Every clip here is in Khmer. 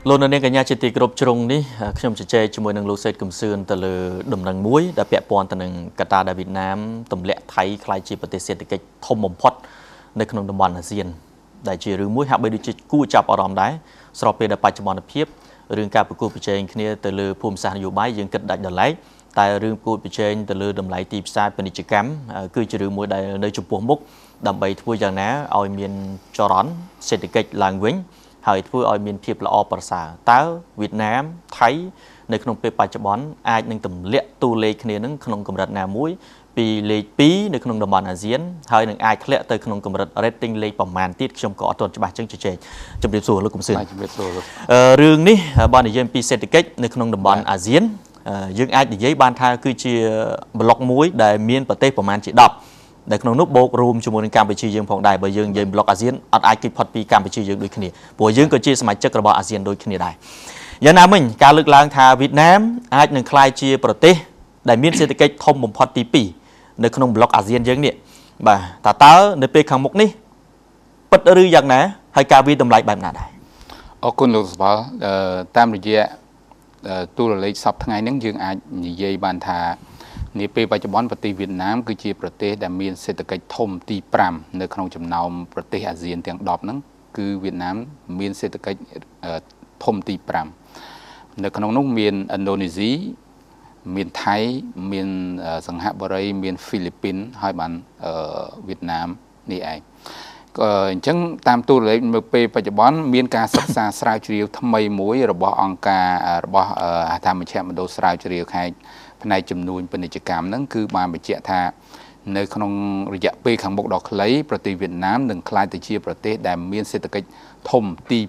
លោកនៅនាងកញ្ញាជាទីគោរពជ្រុងនេះខ្ញុំជជែកជាមួយនឹងលោកសេតកំសឿនទៅលើដំណឹងមួយដែលពាក់ព័ន្ធទៅនឹងកត្តាដែលវៀតណាមទម្លាក់ថៃខ្លាយជាប្រទេសសេដ្ឋកិច្ចធំបំផុតនៅក្នុងតំបន់អាស៊ានដែលជារឿងមួយហាក់បីដូចជាគួរចាប់អារម្មណ៍ដែរស្របពេលដែលបច្ចុប្បន្នភាពរឿងការប្រកួតប្រជែងគ្នាទៅលើភូមិសាស្ត្រនយោបាយយើងគិតដាច់ដោយឡែកតែរឿងប្រកួតប្រជែងទៅលើតម្លៃទីផ្សារពាណិជ្ជកម្មគឺជារឿងមួយដែលនៅចំពោះមុខដើម្បីធ្វើយ៉ាងណាឲ្យមានចរន្តសេដ្ឋកិច្ចឡើងវិញហើយធ្វើឲ្យមានភាពល្អប្រសើរតើវៀតណាមថៃនៅក្នុងពេលបច្ចុប្បន្នអាចនឹងទម្លាក់តួលេខគ្នានឹងក្នុងកម្រិតណាមួយពីលេខ2នៅក្នុងតំបន់អាស៊ានហើយនឹងអាចធ្លាក់ទៅក្នុងកម្រិត rating លេខប្រមាណទៀតខ្ញុំក៏អត់ទាន់ច្បាស់ចឹងជជែកជម្រាបសួរលោកកំសឿនជម្រាបសួររឿងនេះបើនិយាយពីសេដ្ឋកិច្ចនៅក្នុងតំបន់អាស៊ានយើងអាចនិយាយបានថាគឺជាប្លុកមួយដែលមានប្រទេសប្រមាណជា10នៅក្នុងនោះបូករួមជាមួយនឹងកម្ពុជាយើងផងដែរបើយើងនិយាយប្លុកអាស៊ានអត់អាចគិតផុតពីកម្ពុជាយើងដូចគ្នាព្រោះយើងក៏ជាសមាជិករបស់អាស៊ានដូចគ្នាដែរយ៉ាងណាមិញការលើកឡើងថាវៀតណាមអាចនឹងក្លាយជាប្រទេសដែលមានសេដ្ឋកិច្ចធំបំផុតទី2នៅក្នុងប្លុកអាស៊ានយើងនេះបាទតើនៅពេលខាងមុខនេះពិតឬយ៉ាងណាហើយការវិតម្លៃបែបណាដែរអរគុណលោកសវលតាមរយៈទូរលេខសពថ្ងៃហ្នឹងយើងអាចនិយាយបានថានាពេលបច្ចុប្បន្នប្រទេសវៀតណាមគឺជាប្រទេសដែលមានសេដ្ឋកិច្ចធំទី5នៅក្នុងចំណោមប្រទេសអាស៊ានទាំង10ហ្នឹងគឺវៀតណាមមានសេដ្ឋកិច្ចធំទី5នៅក្នុងនោះមានឥណ្ឌូនេស៊ីមានថៃមានសិង្ហបុរីមានហ្វីលីពីនហើយបានវៀតណាមនេះឯងអញ្ចឹងតាមទូរលេខនៅពេលបច្ចុប្បន្នមានការសិក្សាស្រាវជ្រាវថ្មីមួយរបស់អង្គការរបស់ហត្ថមជ្ឈមណ្ឌលស្រាវជ្រាវផ្នែកចំនួនពាណិជ្ជកម្មហ្នឹងគឺបានបញ្ជាក់ថានៅក្នុងរយៈពេលខាងមុខដ៏ខ្លីប្រទេសវៀតណាមនឹងក្លាយទៅជាប្រទេសដែលមានសេដ្ឋកិច្ចធំទី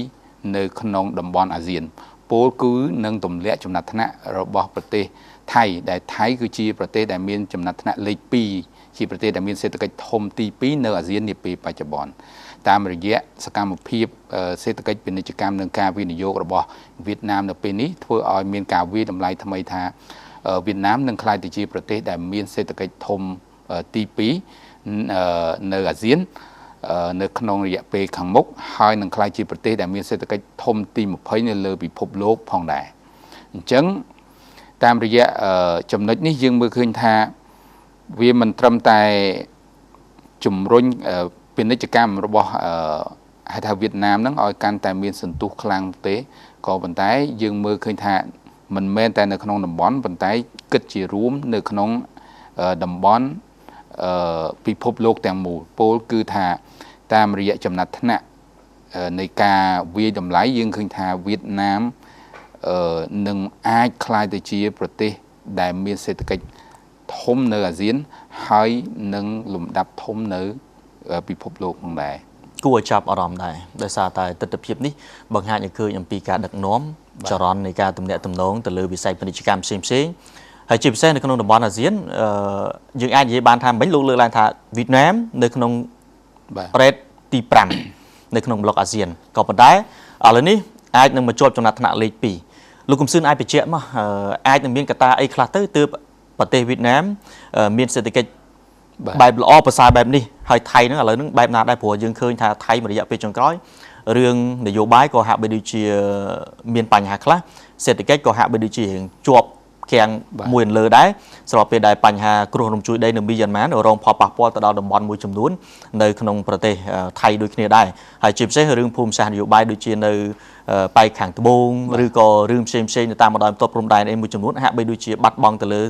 2នៅក្នុងតំបន់អាស៊ានពោលគឺនឹងទម្លាក់ចំណាត់ថ្នាក់របស់ប្រទេសថៃដែលថៃគឺជាប្រទេសដែលមានចំណាត់ថ្នាក់លេខ2ជាប្រទេសដែលមានសេដ្ឋកិច្ចធំទី2នៅអាស៊ាននាពេលបច្ចុប្បន្នតាមរយៈសកម្មភាពសេដ្ឋកិច្ចពាណិជ្ជកម្មនិងការវិនិយោគរបស់វៀតណាមនៅពេលនេះធ្វើឲ្យមានការវិតម្លៃថ្មីថាវៀតណាមនឹងក្លាយទៅជាប្រទេសដែលមានសេដ្ឋកិច្ចធំទី2នៅអាស៊ាននៅក្នុងរយៈពេលខាងមុខហើយនឹងក្លាយជាប្រទេសដែលមានសេដ្ឋកិច្ចធំទី20នៅលើពិភពលោកផងដែរអញ្ចឹងតាមរយៈចំណុចនេះយើងមើលឃើញថាវាមិនត្រឹមតែជំរុញពាណិជ្ជកម្មរបស់ហៅថាវៀតណាមហ្នឹងឲ្យកាន់តែមានសន្ទុះខ្លាំងទេក៏ប៉ុន្តែយើងមើលឃើញថាមិនមែនតែនៅក្នុងតំបន់ប៉ុន្តែគិតជារួមនៅក្នុងតំបន់ពិភពលោកទាំងមូលពោលគឺថាតាមរយៈចំណាត់ថ្នាក់នៃការវាយតម្លៃយើងឃើញថាវៀតណាមនឹងអាចក្លាយទៅជាប្រទេសដែលមានសេដ្ឋកិច្ចធំនៅអាស៊ានហើយនឹងលំដាប់ធំនៅពិភពលោកផងដែរគួរឲ្យចាប់អារម្មណ៍ដែរដោយសារតែទស្សនវិជ្ជានេះបង្ហាញឲ្យឃើញអំពីការដឹកនាំចរន្តនៃការទំនាក់ទំនងទៅលើវិស័យពាណិជ្ជកម្មផ្សេងៗហើយជាពិសេសនៅក្នុងតំបន់អាស៊ានយើងអាចនិយាយបានថាមិញលោកលើកឡើងថាវៀតណាមនៅក្នុងរ៉េតទី5នៅក្នុងប្លុកអាស៊ានក៏ប៉ុន្តែឥឡូវនេះអាចនឹងមកជាប់ចំណាត់ថ្នាក់លេខ2លោកកំសឿនអាចបញ្ជាក់មកអាចនឹងមានកត្តាអីខ្លះទៅទើបប្រទេសវៀតណាមមានសេដ្ឋកិច្ចបែបល្អប្រសើរបែបនេះហើយថៃហ្នឹងឥឡូវហ្នឹងបែបណាដែរព្រោះយើងឃើញថាថៃមួយរយៈពេលចុងក្រោយរឿងនយោបាយក៏ហាក់បីដូចជាមានបញ្ហាខ្លះសេដ្ឋកិច្ចក៏ហាក់បីដូចជាជាប់ខាងមួយលើដែរស្របពេលដែលបញ្ហាគ្រោះរំជួយដីនៅមីយ៉ាន់ម៉ារងផលប៉ះពាល់ទៅដល់តំបន់មួយចំនួននៅក្នុងប្រទេសថៃដូចគ្នាដែរហើយជាពិសេសរឿងភូមិសាស្ត្រនយោបាយដូចជានៅប៉ែកខាងត្បូងឬក៏រឿងផ្សេងៗនៅតាមបណ្ដោយបន្ទាត់ព្រំដែនមួយចំនួនហាក់បីដូចជាបាត់បង់ទៅលើ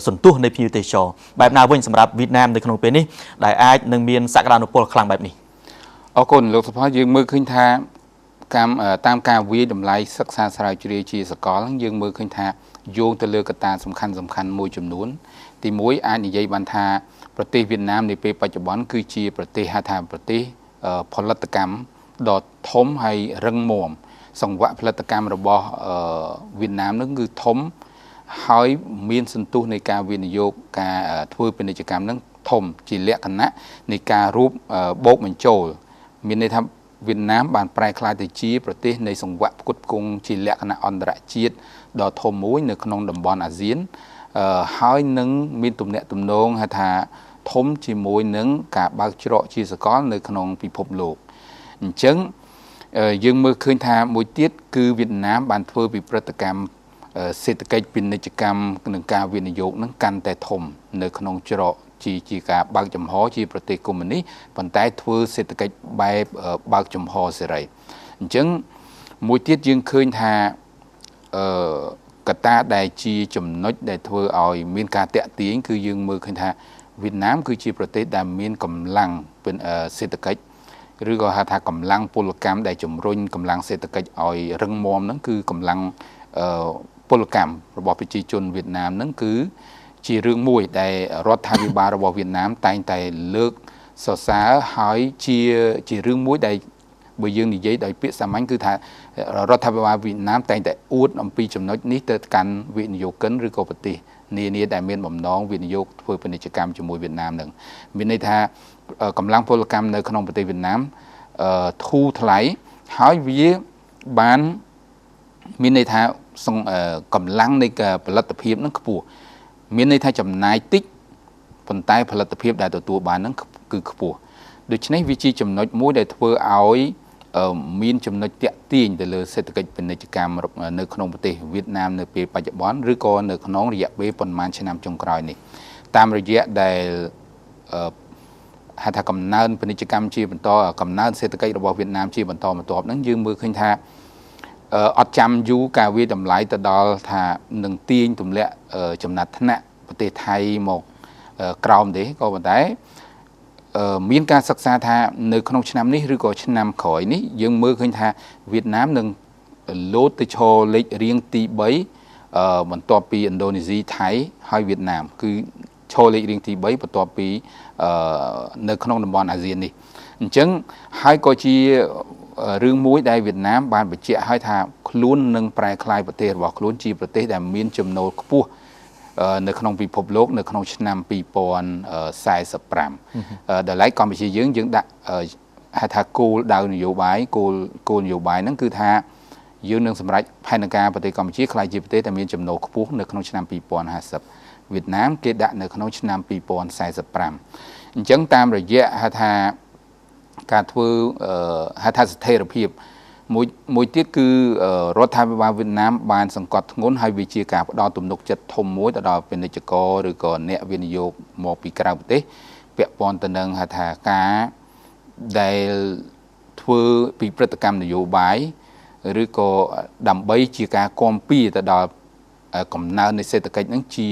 សន្ទុះនៃភ្ញៀវទេសចរបែបណាវិញសម្រាប់វៀតណាមនៅក្នុងពេលនេះដែលអាចនឹងមានសក្តានុពលខ្លាំងបែបនេះអរគុណលោកសុផាយើងមើលឃើញថាតាមការវាយតម្លៃសិក្សាស្រាវជ្រាវជាសកលយើងមើលឃើញថាយោងទៅលើកត្តាសំខាន់មួយចំនួនទី1អាចនិយាយបានថាប្រទេសវៀតណាមនាពេលបច្ចុប្បន្នគឺជាប្រទេសហៅថាប្រទេសផលិតកម្មដ៏ធំហើយរឹងមាំសង្វាក់ផលិតកម្មរបស់វៀតណាមនឹងគឺធំហើយមានសន្ទុះនៃការវិនិយោគការធ្វើពាណិជ្ជកម្មនឹងធំជាលក្ខណៈនៃការរួបបូកបញ្ចូលមានន័យថាវៀតណាមបានប្រែក្លាយទៅជាប្រទេសនៃសង្វាក់ផ្គត់ផ្គង់ជាលក្ខណៈអន្តរជាតិដ៏ធំមួយនៅក្នុងតំបន់អាស៊ានហើយនឹងមានទំនាក់ទំនងហៅថាធំជាមួយនឹងការបើកច្រកជាសកលនៅក្នុងពិភពលោកអញ្ចឹង dương mơ khơi tha mỗi tiết cứ Việt Nam bàn phơi bị Pratakamសេដ្ឋកិច្ចពាណិជ្ជកម្មនិងការវិនិយោគនឹងកាន់តែធំនៅក្នុងច្រកជាការបើកចំហជាប្រទេសកុម្មុយនីសប៉ុន្តែធ្វើសេដ្ឋកិច្ចបែបបើកចំហសេរីអញ្ចឹងមួយទៀតយើងឃើញថាកត្តាដែលជាចំណុចដែលធ្វើឲ្យមានការតាក់ទាញគឺយើងមើលឃើញថាវៀតណាមគឺជាប្រទេសដែលមានកម្លាំងសេដ្ឋកិច្ចឬក៏ហៅថាកម្លាំងពលកម្មដែលជំរុញកម្លាំងសេដ្ឋកិច្ចឲ្យរឹងមាំហ្នឹងគឺកម្លាំងពលកម្មរបស់ប្រជាជនវៀតណាមហ្នឹងគឺជារឿងមួយដែលរដ្ឋាភិបាលរបស់វៀតណាមតែងតែលើកសរសើរហើយជារឿងមួយដែលបើយើងនិយាយដោយពាក្យសាមញ្ញគឺថារដ្ឋាភិបាលវៀតណាមតែងតែអួតអំពីចំណុចនេះទៅកាន់វិនិយោគិនឬក៏ប្រទេសនានាដែលមានបំណងវិនិយោគធ្វើពាណិជ្ជកម្មជាមួយវៀតណាមនឹងមានន័យថាកម្លាំងពលកម្មនៅក្នុងប្រទេសវៀតណាមធូរថ្លៃហើយវាបានមានន័យថាកម្លាំងនៃផលិតភាពនឹងខ្ពស់មានន័យថាចំណាយតិចប៉ុន្តែផលិតភាពដែលទទួលបាននឹងគឺខ្ពស់ដូច្នេះវាជាចំណុចមួយដែលធ្វើឲ្យមានចំណុចតាក់ទាញទៅលើសេដ្ឋកិច្ចពាណិជ្ជកម្មនៅក្នុងប្រទេសវៀតណាមនៅពេលបច្ចុប្បន្នឬក៏នៅក្នុងរយៈពេលប៉ុន្មានឆ្នាំចុងក្រោយនេះតាមរយៈដែលហៅថាកំណើនពាណិជ្ជកម្មជាបន្តកំណើនសេដ្ឋកិច្ចរបស់វៀតណាមជាបន្តបន្ទាប់ហ្នឹងយើងមើលឃើញថាអត់ចាំយូរការវាតម្លៃទៅដល់ថានឹងទាញទម្លាក់ចំណាត់ថ្នាក់ប្រទេសថៃមកក្រោមទេក៏ប៉ុន្តែមានការសិក្សាថានៅក្នុងឆ្នាំនេះឬក៏ឆ្នាំក្រោយនេះយើងមើលឃើញថាវៀតណាមនឹងលោតទៅឈរលេខរៀងទី3បន្ទាប់ពីឥណ្ឌូនេស៊ីថៃហើយវៀតណាមគឺឈរលេខរៀងទី3បន្ទាប់ពីនៅក្នុងតំបន់អាស៊ាននេះអញ្ចឹងហើយក៏ជារឿងមួយដែលវៀតណាមបានបញ្ជាក់ឲ្យថាខ្លួននឹងប្រែក្លាយប្រទេសរបស់ខ្លួនជាប្រទេសដែលមានចំណូលខ្ពស់នៅក្នុងពិភពលោកនៅក្នុងឆ្នាំ2045ដល់ឡែកកម្ពុជាយើងដាក់ហៅថាគោលដៅនយោបាយគោលនយោបាយហ្នឹងគឺថាយើងនឹងសម្រេចផែនការប្រទេសកម្ពុជាក្លាយជាប្រទេសដែលមានចំណូលខ្ពស់នៅក្នុងឆ្នាំ2050វៀតណាមគេដាក់នៅក្នុងឆ្នាំ2045អញ្ចឹងតាមរយៈហៅថាការធ្វើហៅថាស្ថិរភាពមួយទៀតគឺរដ្ឋាភិបាលវៀតណាមបានសង្កត់ធ្ងន់ហើយវាជាការផ្ដល់ទំនុកចិត្តធំមួយទៅដល់ពាណិជ្ជករឬក៏អ្នកវិនិយោគមកពីក្រៅប្រទេសពាក់ព័ន្ធទៅនឹងហៅថាការដែលធ្វើពីព្រឹត្តិកម្មនយោបាយឬក៏ដើម្បីជាការគាំពៀទៅដល់កំណើននៃសេដ្ឋកិច្ចហ្នឹងជា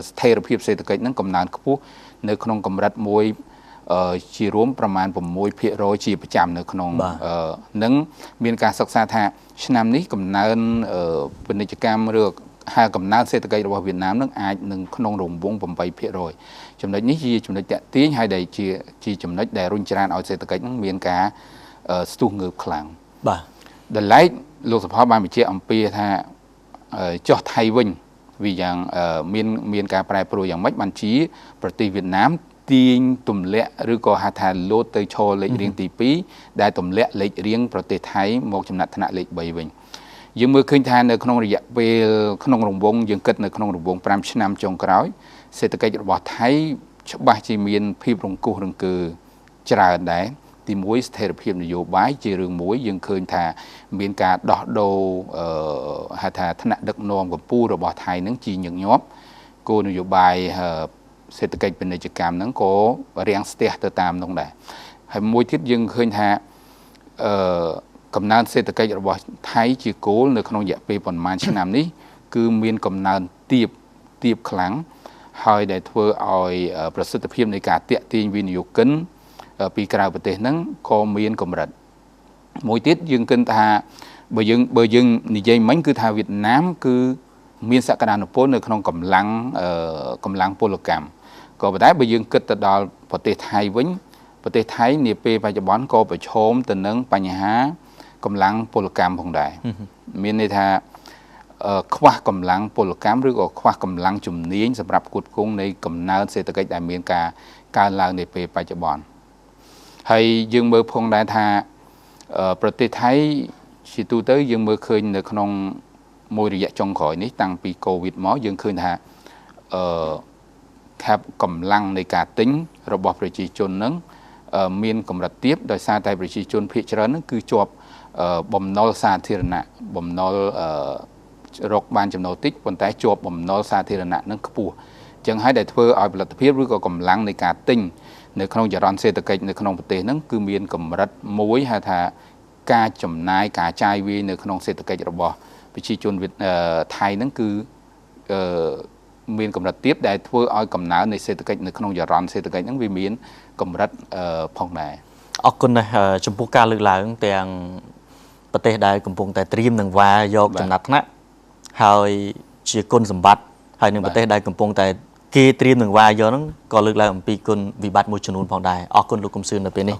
ស្ថិរភាពសេដ្ឋកិច្ចហ្នឹងកំណើនខ្ពស់នៅក្នុងកម្រិតមួយជារួមប្រមាណ 6% ជាប្រចាំនៅក្នុងនឹងមានការសិក្សាថាឆ្នាំនេះកំណើនពាណិជ្ជកម្មឬហើយកំណើនសេដ្ឋកិច្ចរបស់វៀតណាមនឹងអាចនឹងក្នុងរង្វង់ 8% ចំណុចនេះជាចំណុចតាក់ទាញហើយដែលជាចំណុចដែលរុញច្រានឲ្យសេដ្ឋកិច្ចនឹងមានការស្ទុះងើបខ្លាំងបាទដល់ឡែកលោកសុផលបានបញ្ជាក់អំពីថាចុះថៃវិញវាយ៉ាងមានការប្រែប្រួលយ៉ាងម៉េចបានជាប្រទេសវៀតណាមទាញទម្លាក់ឬក៏ហៅថាលោតទៅឈរលេខរៀងទី2ដែលទម្លាក់លេខរៀងប្រទេសថៃមកចំណាត់ថ្នាក់លេខ3វិញយើងមើលឃើញថានៅក្នុងរយៈពេលក្នុងរង្វង់យើងគិតនៅក្នុងរង្វង់5ឆ្នាំចុងក្រោយសេដ្ឋកិច្ចរបស់ថៃច្បាស់ជាមានភាពរង្គោះរង្គើច្រើនដែរទីមួយស្ថិរភាពនយោបាយជារឿងមួយយើងឃើញថាមានការដោះដូរហៅថាថ្នាក់ដឹកនាំកម្ពុជារបស់ថៃនឹងជាញឹកញាប់គោលនយោបាយសេដ្ឋកិច្ចពាណិជ្ជកម្មហ្នឹងក៏រាំងស្ទះទៅតាមនោះដែរហើយមួយទៀតយើងឃើញថាកំណើនសេដ្ឋកិច្ចរបស់ថៃជាគោលនៅក្នុងរយៈពេលប្រហែលឆ្នាំនេះគឺមានកំណើនទាបខ្លាំងហើយដែលធ្វើឲ្យប្រសិទ្ធភាពនៃការតាក់ទាញវិនិយោគិនពីក្រៅប្រទេសហ្នឹងក៏មានកម្រិតមួយទៀតយើងគិតថាបើយើងនិយាយមិញគឺថាវៀតណាមគឺមានសក្តានុពលនៅក្នុងកម្លាំងពលកម្មក៏ប៉ុន្តែបើយើងគិតទៅដល់ប្រទេសថៃវិញប្រទេសថៃនាពេលបច្ចុប្បន្នក៏ប្រឈមទៅនឹងបញ្ហាកម្លាំងពលកម្មផងដែរមានន័យថាខ្វះកម្លាំងពលកម្មឬក៏ខ្វះកម្លាំងជំនាញសម្រាប់ផ្គត់ផ្គង់នៃកំណើនសេដ្ឋកិច្ចដែលមានការកើនឡើងនាពេលបច្ចុប្បន្នហើយយើងមើលផងដែរថាប្រទេសថៃជាទូទៅយើងមើលឃើញនៅក្នុងមួយរយៈចុងក្រោយនេះតាំងពីកូវីដមកយើងឃើញថាខាប់កម្លាំងនៃការទិញរបស់ប្រជាជននឹងមានកម្រិតទាបដោយសារតែប្រជាជនភាគច្រើននឹងគឺជាប់ បំណុលសាធារណៈបំណុលរកបានចំណូលតិចប៉ុន្តែជាប់បំណុលសាធារណៈនឹងខ្ពស់អញ្ចឹងហើយដែលធ្វើឲ្យផលិតភាពឬក៏កម្លាំងនៃការទិញនៅក្នុងចរន្តសេដ្ឋកិច្ចនៅក្នុងប្រទេសហ្នឹងគឺមានកម្រិតមួយហៅថាការចំណាយការចាយវាយនៅក្នុងសេដ្ឋកិច្ចរបស់ប្រជាជនថៃហ្នឹងគឺមានកម្រិតទាបដែលធ្វើឲ្យកំណើននៃសេដ្ឋកិច្ចនៅក្នុងចរន្តសេដ្ឋកិច្ចហ្នឹងវាមានកម្រិតផងដែរអរគុណណាស់ចំពោះការលើកឡើងទាំងប្រទេសដែលកំពុងតែត្រៀមនឹងវាយកចំណាត់ថ្នាក់ហើយជាគុណសម្បត្តិហើយនឹងប្រទេសដែលកំពុងតែគេត្រៀមនឹងវាយកហ្នឹងក៏លើកឡើងអំពីគុណវិបត្តិមួយចំនួនផងដែរអរគុណលោកកុំសឿននៅពេលនេះ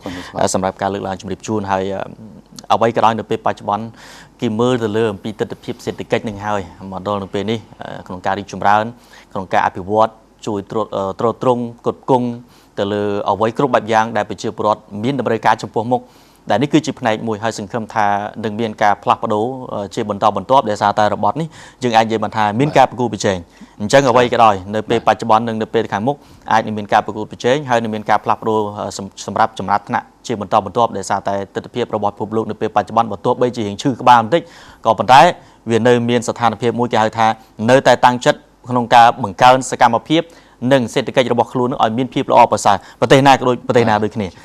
សម្រាប់ការលើកឡើងជម្រាបជូនហើយអ្វីក៏ដោយនៅពេលបច្ចុប្បន្នគេមើលទៅលើអំពីទស្សនវិជ្ជាសេដ្ឋកិច្ចនឹងហើយមកដល់នៅពេលនេះក្នុងការរីកចម្រើនក្នុងការអភិវឌ្ឍជួយទ្រទ្រង់ផ្គត់ផ្គង់ទៅលើអ្វីគ្រប់បែបយ៉ាងដែលប្រជាពលរដ្ឋមានតម្រូវការចំពោះមុខដែលនេះគឺជាផ្នែកមួយហើយសង្ឃឹមថានឹងមានការផ្លាស់ប្ដូរជាបន្តបន្ទាប់ដោយសារតែរបត់នេះយើងអាចនិយាយបានថាមានការប្រគល់ប្រជែងអញ្ចឹងអ្វីក៏ដោយនៅពេលបច្ចុប្បន្ននិងនៅពេលខាងមុខអាចនឹងមានការប្រគល់ប្រជែងហើយនឹងមានការផ្លាស់ប្ដូរសម្រាប់ចំណាត់ថ្នាក់ជាបន្តបន្ទាប់ដោយសារតែទស្សនវិជ្ជារបស់ពិភពលោកនៅពេលបច្ចុប្បន្នបើទោះបីជារៀងឈឺក្បាលបន្តិចក៏ប៉ុន្តែវានៅមានស្ថានភាពមួយគេហៅថានៅតែតាំងចិត្តក្នុងការបង្កើនសកម្មភាពនិងសេដ្ឋកិច្ចរបស់ខ្លួននឹងឲ្យមានភាពល្អប្រសើរប្រទេសណាក៏ដូចប្រទេសណាដូចគ្នា